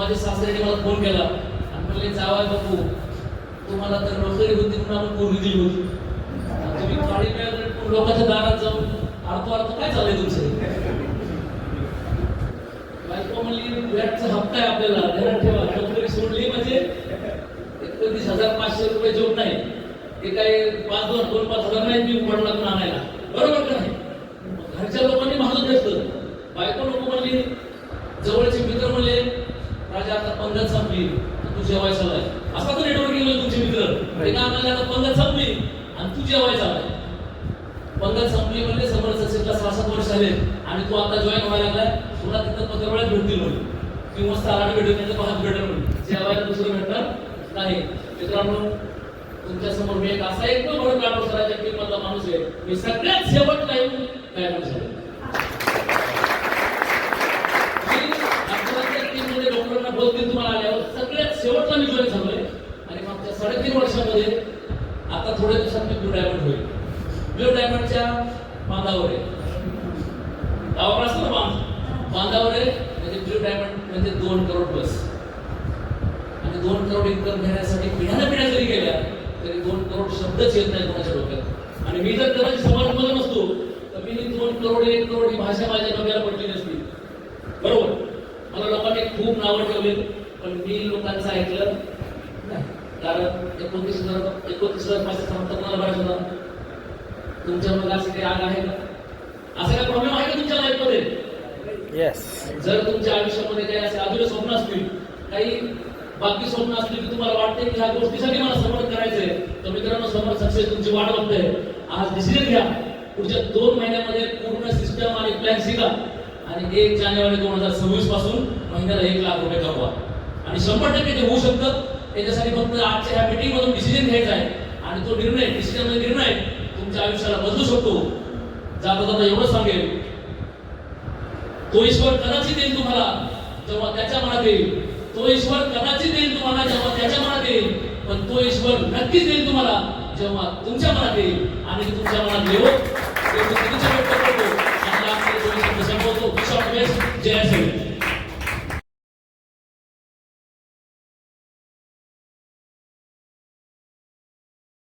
माझे सासऱ्याने मला फोन केला आणि म्हणले जावाय बापू तुम्हाला तर नोकरी होती म्हणून आम्ही पोरगी दिली होती, तुम्ही काळी पॅन्ट लोकांच्या दारात जाऊन अर्थ काय चाललंय तुमचं? बायको म्हणली व्हॅटचा हप्ता आहे आपल्याला, ध्यानात ठेवा. नोकरी सोडली म्हणजे 29,500 रुपये जॉब नाही, ते काय 2,500 नाही मी पडला आणायला, बरोबर का नाही? घरच्या लोकांनी मागत नसतं. बायको नको म्हणली, जवळचे मित्र म्हणले राजा आता पंगत संपली तू जेवायचा आहे, असा तर नेटवर्किंग गेलो तुमचे मित्र ते काय म्हणले आता पंगत संपली आणि तू जेवायचा आहे. पंगत संपली म्हणजे समोर सचिनला 6-7 वर्ष झाले आणि तू आता जॉईन व्हायला लागलाय, तुला तिथं पत्रवेळात भेटतील म्हणून किंवा मस्त आराम भेटेल, त्यांचं पाहत भेटेल म्हणून जेवायला दुसरं भेटणार नाही. मित्रांनो तुमच्या समोर मी एक असा एक बरोबर काढोसराच्या टीम मधला माणूस आहे, मी सगळ्यात शेवट लाईव्ह काय म्हणू शकतो. डॉक्टरांना बोलतील तुम्हाला आल्यावर सगळ्यात शेवटला मी जॉईन झालोय आणि मागच्या 3.5 वर्षामध्ये आता थोड्या दिवसात मी ब्लू डायमंड होईल. ब्लू डायमंडच्या बांधावर आहे, गावाकडे असतो ना बांधावर आहे, म्हणजे ब्लू डायमंड म्हणजे 2 करोड प्लस. आणि 2 करोड इन्कम घेण्यासाठी पिढ्या जरी गेल्या तरी 2 करोड शब्दच येत नाही कोणाच्या डोक्यात. आणि मी जर कदाचित समाजमध्ये नसतो तर मी 2 करोड 1 करोड ही भाषा माझ्या डोक्याला पडली नसती, बरोबर. मला लोकांनी खूप नावं ठेवले पण मी लोकांचं ऐकलं नाही, कारण 29,500 सांगतात मला बऱ्याच होता. तुमच्या मग असं काही आग आहे का? असा काय प्रॉब्लेम आहे का तुमच्या लाईफमध्ये? येस. जर तुमच्या आयुष्यामध्ये काही असे अधुरे स्वप्न असतील, काही बाकी स्वप्न असतील की तुम्हाला वाटते की ह्या गोष्टीसाठी मला समर्थन करायचंय, तर मित्रांनो समोर सक्सेस तुमची वाट बघते. आज डिसिजन घ्या, पुढच्या 2 महिन्यामध्ये पूर्ण सिस्टम आणि प्लॅन शिका आणि 1 जानेवारी 2026 पासून महिन्याला 1 लाख रुपये कमवा. आणि 100% ते होऊ शकतं. त्याच्यासाठी फक्त आजच्या ह्या मीटिंग मधून डिसिजन घ्यायचा आहे आणि तो डिसिजन निर्णय तुमच्या आयुष्याला बदलू शकतो. जाता जाता एवढं सांगेल, तो ईश्वर कदाचित येईल तुम्हाला जेव्हा त्याच्या मनात येईल. तो ईश्वर कदाचित येईल तुम्हाला जेव्हा त्याच्या मनात येईल, पण तो ईश्वर नक्कीच येईल तुम्हाला जेव्हा तुमच्या मनात येईल. आणि तुमच्या मनात येऊ ते तुमच्या व्यक्त करतो आणि आपल्याला संपवतो. जय श्री